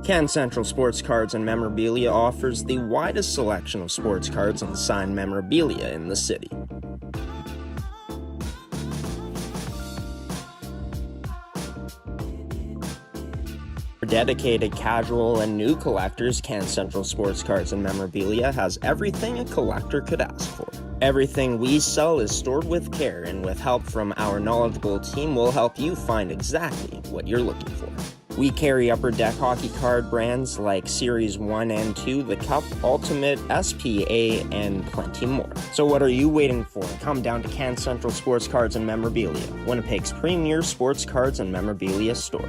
Can Central Sports Cards and Memorabilia offers the widest selection of sports cards and signed memorabilia in the city. For dedicated casual and new collectors, Can Central Sports Cards and Memorabilia has everything a collector could ask for. Everything we sell is stored with care, and with help from our knowledgeable team, we'll help you find exactly what you're looking for. We carry Upper Deck hockey card brands like Series 1 and 2, the Cup, Ultimate, SPA, and plenty more. So what are you waiting for? Come down to Can Central Sports Cards and Memorabilia, Winnipeg's premier sports cards and memorabilia store.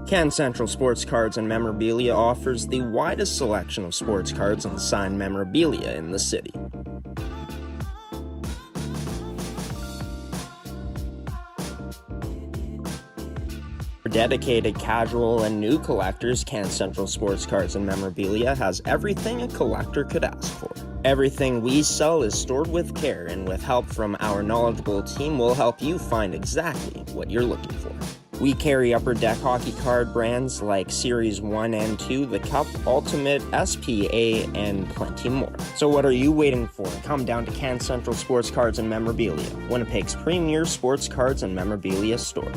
Can Central Sports Cards and Memorabilia offers the widest selection of sports cards and signed memorabilia in the city. For dedicated casual and new collectors, Can Central Sports Cards and Memorabilia has everything a collector could ask for. Everything we sell is stored with care, and with help from our knowledgeable team, we'll help you find exactly what you're looking for. We carry Upper Deck hockey card brands like Series 1 and 2, the Cup, Ultimate, SPA, and plenty more. So what are you waiting for? Come down to Can Central Sports Cards and Memorabilia, Winnipeg's premier sports cards and memorabilia store.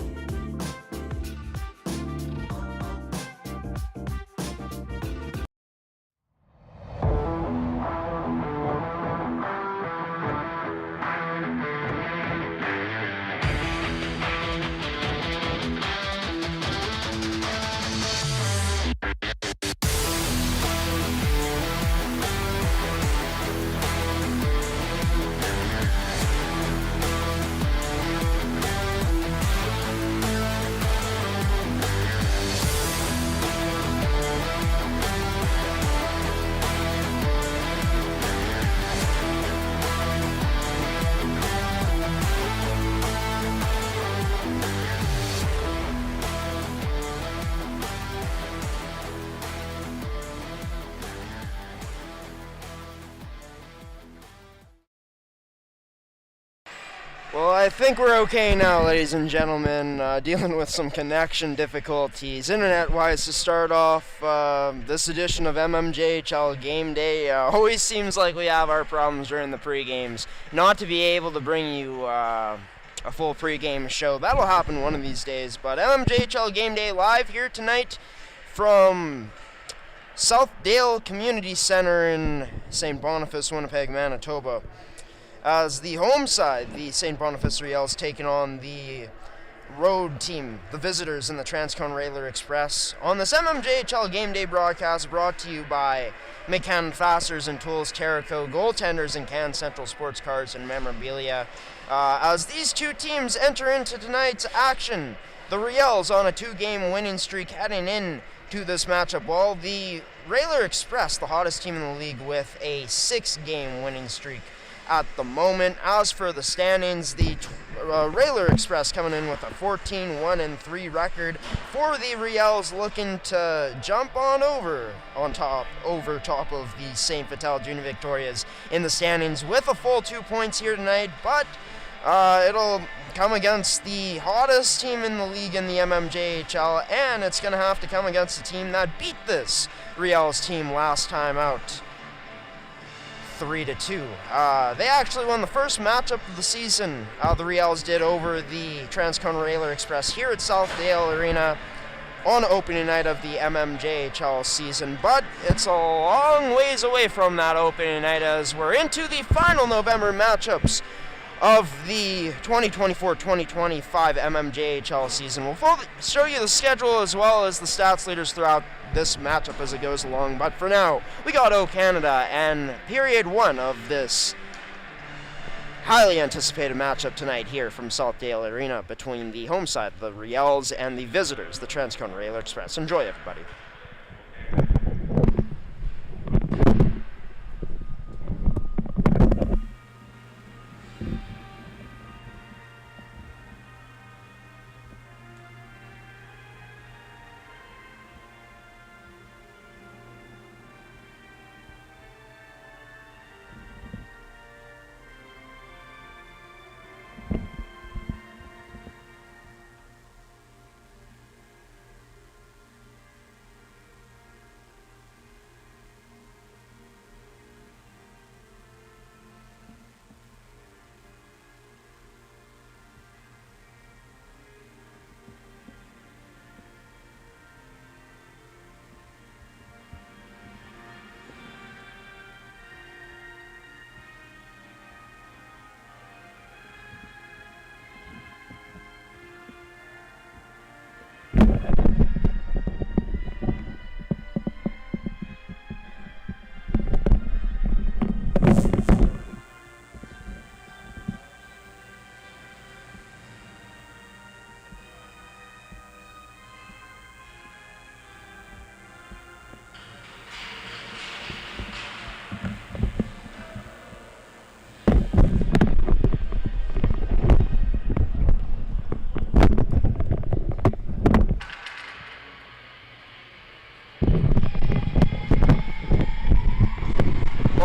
Well, I think we're okay now, ladies and gentlemen. Dealing with some connection difficulties. Internet-wise, to start off, this edition of mmjhl Game Day always seems like we have our problems during the pre-games. Not to be able to bring you a full pre-game show. That'll happen one of these days. But mmjhl Game Day live here tonight from Southdale Community Center in St. Boniface, Winnipeg, Manitoba. As the home side, the St. Boniface Riels taking on the road team, the visitors in the Transcon Railer Express. On this mmjhl Game Day broadcast brought to you by McCann Fasteners and Tools, Terrico, Goaltenders, and Can Central Sports Cars and Memorabilia. As these two teams enter into tonight's action, the Riels on a 2-game winning streak heading in to this matchup, while the Railer Express, the hottest team in the league, with a 6-game winning streak at the moment. As for the standings, the Railer Express coming in with a 14-1-3 record. For the Riels, looking to jump on over top of the St. Vital Junior Victorias in the standings with a full 2 points here tonight, but it'll come against the hottest team in the league in the mmjhl, and it's going to have to come against a team that beat this Riels team last time out 3-2. They actually won the first matchup of the season. The Riels did over the Transcon Railer Express here at Southdale Arena on opening night of the mmjhl season, but it's a long ways away from that opening night as we're into the final November matchups of the 2024-2025 mmjhl season. We'll show you the schedule as well as the stats leaders throughout this matchup as it goes along, but for now, we got O Canada and period 1 of this highly anticipated matchup tonight here from Southdale Arena between the home side, the Riels, and the visitors, the Transcon Railer Express. Enjoy, everybody.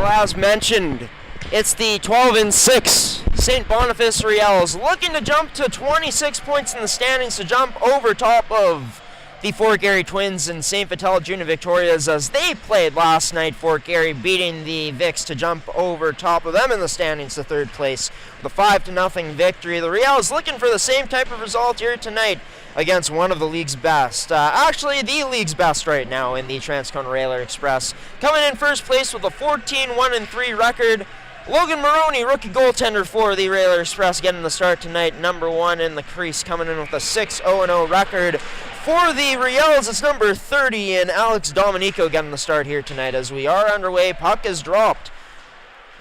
As mentioned, it's the 12-6 St. Boniface Riels looking to jump to 26 points in the standings to jump over top of the Fort Garry Twins and St. Vital Junior Victorias as they played last night. Fort Garry beating the Vics to jump over top of them in the standings to third place with a 5-0 victory. The Riels looking for the same type of result here tonight against one of the league's best. Actually, the league's best right now in the Transcon Railer Express. Coming in first place with a 14-1-3 record, Logan Maroney, rookie goaltender for the Railer Express, getting the start tonight. Number 1 in the crease, coming in with a 6-0-0 record. For the Riels, it's number 30, and Alex Dominico getting the start here tonight as we are underway. Puck is dropped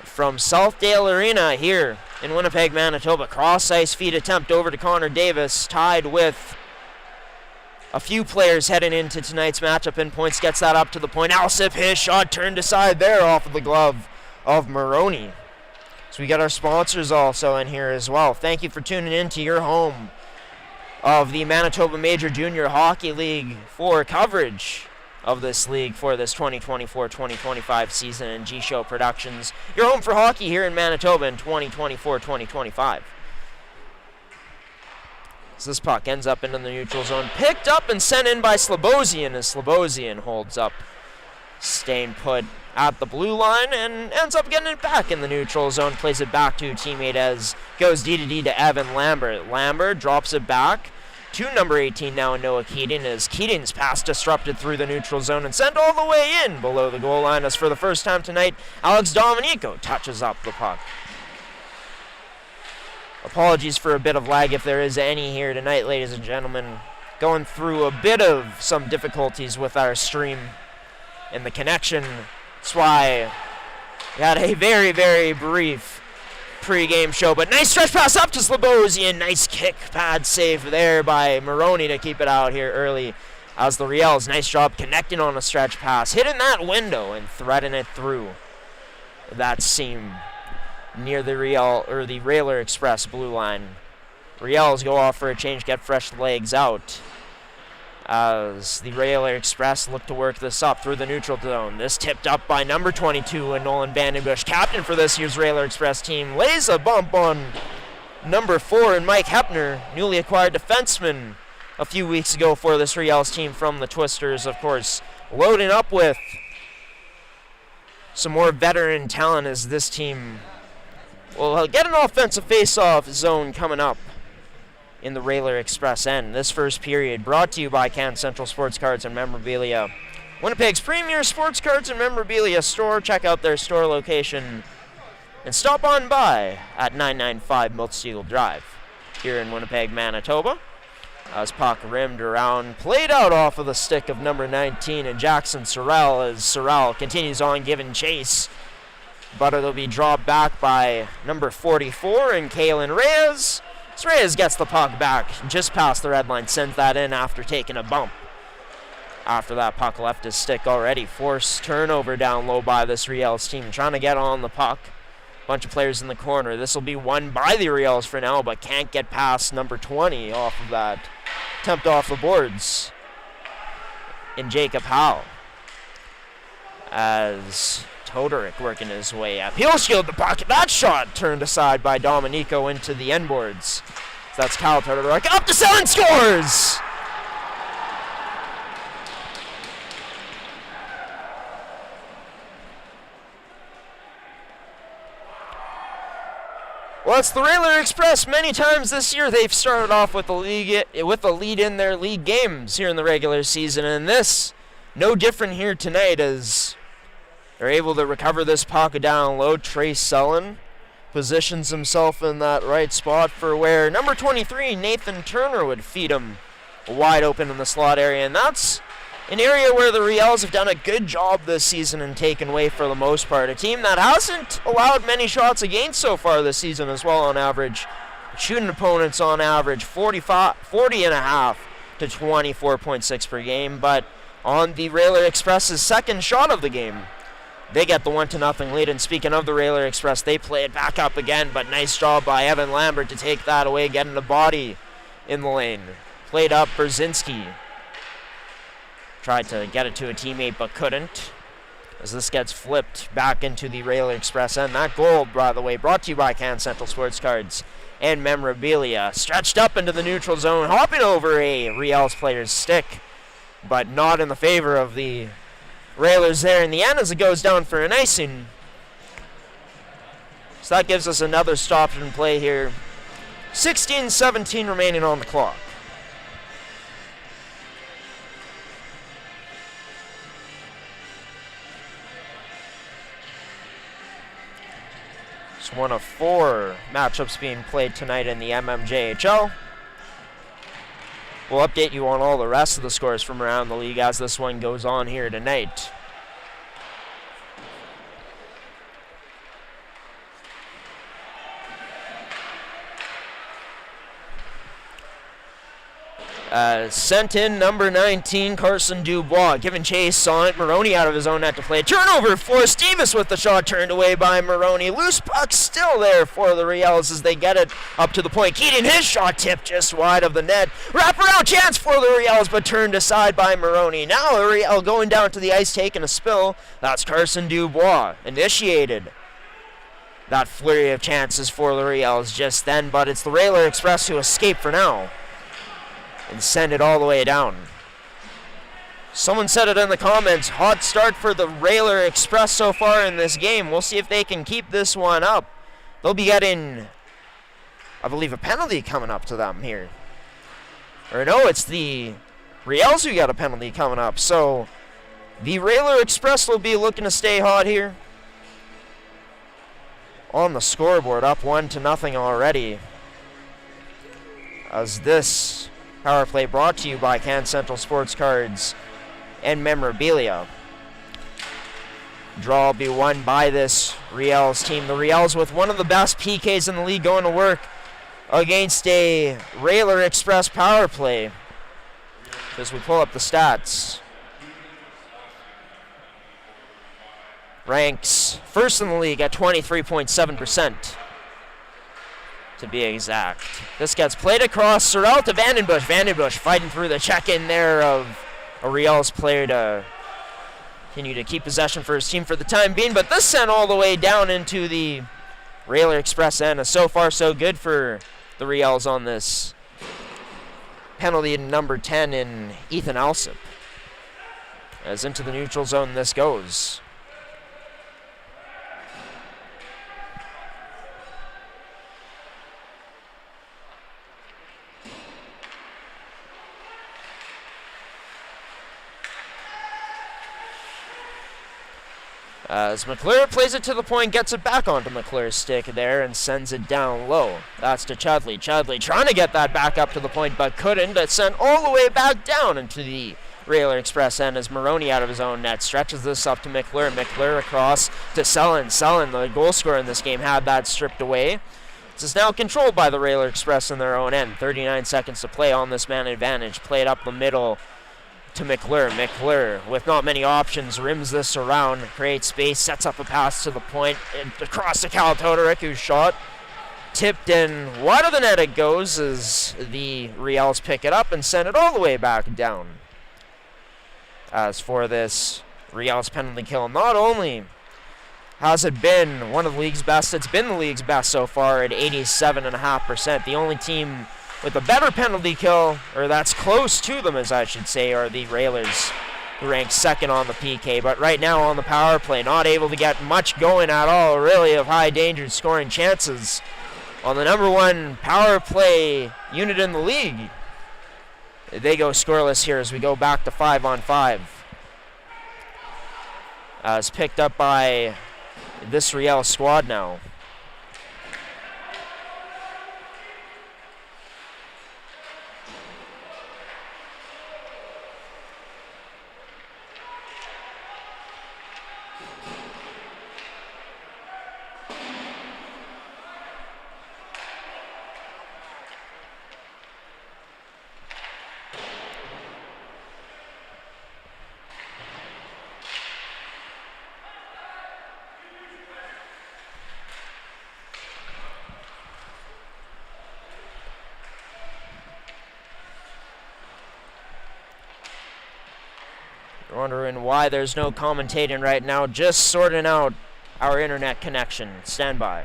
from Southdale Arena here in Winnipeg, Manitoba. Cross-ice feed attempt over to Connor Davis, tied with a few players heading into tonight's matchup in points. Gets that up to the point. Alsip, his shot turned aside there off of the glove of Maroney. So we got our sponsors also in here as well. Thank you for tuning in to your home of the Manitoba Major Junior Hockey League for coverage of this league for this 2024-2025 season, and gshow Productions, your home for hockey here in Manitoba in 2024-2025. So this puck ends up into the neutral zone. Picked up and sent in by Slobosian as Slobosian holds up, staying put at the blue line and ends up getting it back in the neutral zone. Plays it back to a teammate as goes D to Evan Lambert. Lambert drops it back to number 18 now, Noah Keating, as Keating's pass disrupted through the neutral zone and sent all the way in below the goal line, as for the first time tonight, Alex Dominico touches up the puck. Apologies for a bit of lag if there is any here tonight, ladies and gentlemen. Going through a bit of some difficulties with our stream and the connection. That's why we had a very, very brief pre-game show, but nice stretch pass up to Slobosian. Nice kick pad save there by Maroney to keep it out here early. As the Riels, nice job connecting on a stretch pass, hitting that window and threading it through that seam near the Railer Express blue line. Riels go off for a change, get fresh legs out, as the Railer Express look to work this up through the neutral zone. This tipped up by number 22 and Nolan Vandenbush, captain for this year's Railer Express team, lays a bump on number 4 and Mike Hepner, newly acquired defenseman a few weeks ago for this Riels team from the Twisters, of course, loading up with some more veteran talent as this team will get an offensive face-off zone coming up in the Railer Express end. This first period brought to you by Can Central Sports Cards and Memorabilia, Winnipeg's premier sports cards and memorabilia store. Check out their store location and stop on by at 995 Miltsteagall Drive here in Winnipeg, Manitoba. As puck rimmed around, played out off of the stick of number 19 and Jackson Sorrell, as Sorrell continues on giving chase, but it'll be dropped back by number 44 and Kalen Reyes. Reyes gets the puck back just past the red line, sends that in after taking a bump. After that puck left his stick already. Forced turnover down low by this Riels team, trying to get on the puck. Bunch of players in the corner. This will be won by the Riels for now, but can't get past number 20 off of that attempt off the boards in Jacob Howe. As Todoric working his way up. He'll shield the puck. That shot turned aside by Dominico into the end boards. So that's Kyle Todoric up to center and scores! Well, it's the Railer Express. Many times this year they've started off with the lead in their league games here in the regular season, and this no different here tonight as they're able to recover this puck down low. Trey Sullen positions himself in that right spot for where number 23, Nathan Turner, would feed him wide open in the slot area. And that's an area where the Riels have done a good job this season and taken away for the most part. A team that hasn't allowed many shots against so far this season as well on average. Shooting opponents on average 40 and a half to 24.6 per game. But on the Railer Express's second shot of the game, they get the 1-0 lead, and speaking of the Railer Express, they play it back up again, but nice job by Evan Lambert to take that away, getting the body in the lane. Played up Brzezinski. Tried to get it to a teammate, but couldn't, as this gets flipped back into the Railer Express end. That goal, by the way, brought to you by Can Central Sports Cards and Memorabilia. Stretched up into the neutral zone, hopping over a Riels player's stick, but not in the favor of the Railers there in the end as it goes down for an icing. So that gives us another stop and play here. 16-17 remaining on the clock. It's one of 4 matchups being played tonight in the mmjhl. We'll update you on all the rest of the scores from around the league as this one goes on here tonight. Sent in number 19, Carson Dubois, giving chase on it. Maroney out of his own net to play. Turnover for Davis with the shot turned away by Maroney. Loose puck still there for the Riels as they get it up to the point. Keating, his shot tipped just wide of the net. Wraparound chance for the Riels, but turned aside by Maroney. Now the Riel going down to the ice, taking a spill. That's Carson Dubois initiated that flurry of chances for the Riels just then, but it's the Railer Express who escape for now. and send it all the way down. Someone said it in the comments, hot start for the Railer Express so far in this game. We'll see if they can keep this one up. They'll be getting, I believe, a penalty coming up to them here. Or no, it's the Riels who got a penalty coming up. So the Railer Express will be looking to stay hot here. On the scoreboard, up 1-0 already. As this power play brought to you by Can Central Sports Cards and Memorabilia. Draw will be won by this Riels team. The Riels with one of the best PKs in the league going to work against a Railer Express power play. As we pull up the stats. Ranks first in the league at 23.7%. To be exact. This gets played across Sorrell to Vandenbush. Vandenbush fighting through the check-in there of a Riels player to continue to keep possession for his team for the time being, but this sent all the way down into the Railer Express end. So far, so good for the Riels on this penalty number 10 in Ethan Alsop. As into the neutral zone this goes. As McClure plays it to the point, gets it back onto McClure's stick there and sends it down low. That's to Chudley. Chudley trying to get that back up to the point but couldn't. It's sent all the way back down into the Railer Express end as Maroney out of his own net stretches this up to McClure. McClure across to Sullen. Sullen, the goal scorer in this game, had that stripped away. This is now controlled by the Railer Express in their own end. 39 seconds to play on this man advantage. Played up the middle to McClure. McClure, with not many options, rims this around, creates space, sets up a pass to the point, and across to Cal Todoric, whose shot tipped in wide of the net it goes as the Riels pick it up and send it all the way back down. As for this Riels penalty kill, not only has it been one of the league's best, it's been the league's best so far at 87.5%. The only team with a better penalty kill, or that's close to them as I should say, are the Railers, who rank second on the PK. But right now on the power play, not able to get much going at all, really, of high danger scoring chances on the number one power play unit in the league. They go scoreless here as we go back to 5-on-5. As picked up by this Riels squad now. Wondering why there's no commentating right now, just sorting out our internet connection. Stand by.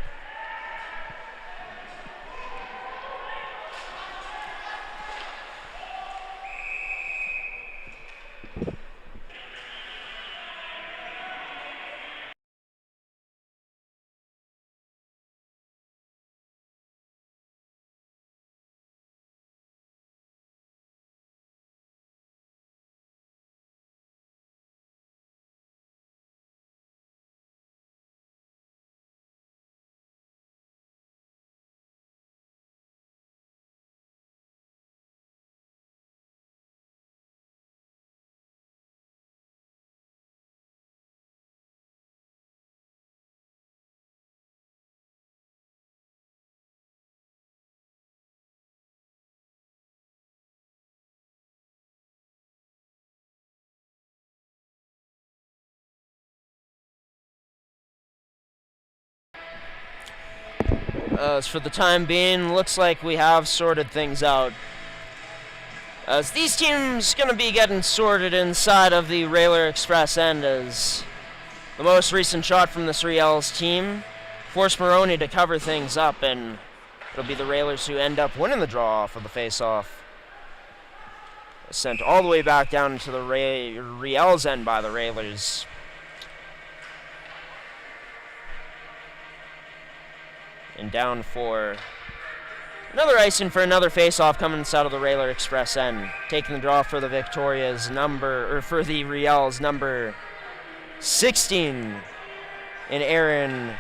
As for the time being, looks like we have sorted things out. As these teams going to be getting sorted inside of the Railer Express end as the most recent shot from this Riels team forced Maroney to cover things up, and it'll be the Railers who end up winning the draw off of the face-off. sent all the way back down into the Riels end by the Railers. And down for another icing for another face-off coming out of the Railer Express end. Taking the draw for the Victoria's for the Riels, number 16. And Aaron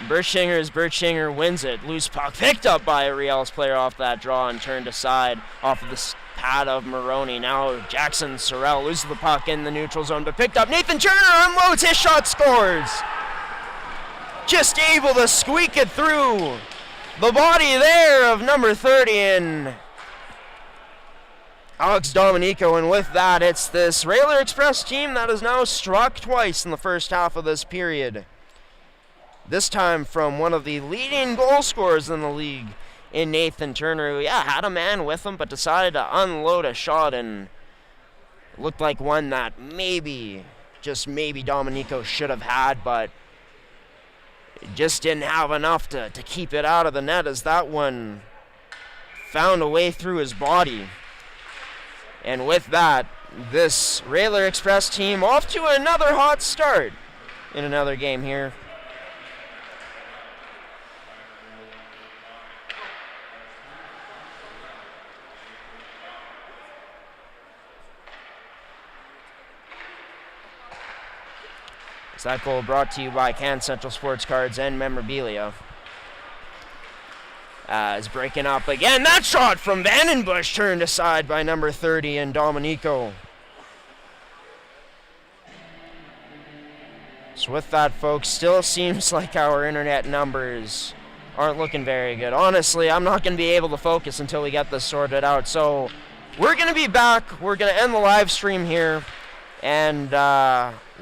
Birchinger wins it. Loose puck picked up by a Riels player off that draw and turned aside off of the pad of Maroney. Now Jackson Sorrell loses the puck in the neutral zone, but picked up. Nathan Turner unloads his shot, scores. Just able to squeak it through the body there of number 30 and Alex Dominico. And with that, it's this Railer Express team that has now struck twice in the first half of this period. This time from one of the leading goal scorers in the league in Nathan Turner, who, had a man with him, but decided to unload a shot and looked like one that maybe, just maybe, Dominico should have had, but just didn't have enough to keep it out of the net as that one found a way through his body. And with that, this Railer Express team off to another hot start in another game here. That goal brought to you by Can Central Sports Cards and Memorabilia. Is breaking up again. That shot from Vandenbush turned aside by number 30 and Dominico. So with that, folks, still seems like our internet numbers aren't looking very good. Honestly, I'm not going to be able to focus until we get this sorted out. So we're going to be back. We're going to end the live stream here. And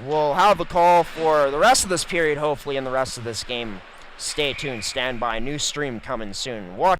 we'll have a call for the rest of this period, hopefully, and the rest of this game. Stay tuned. Stand by. New stream coming soon. Watch.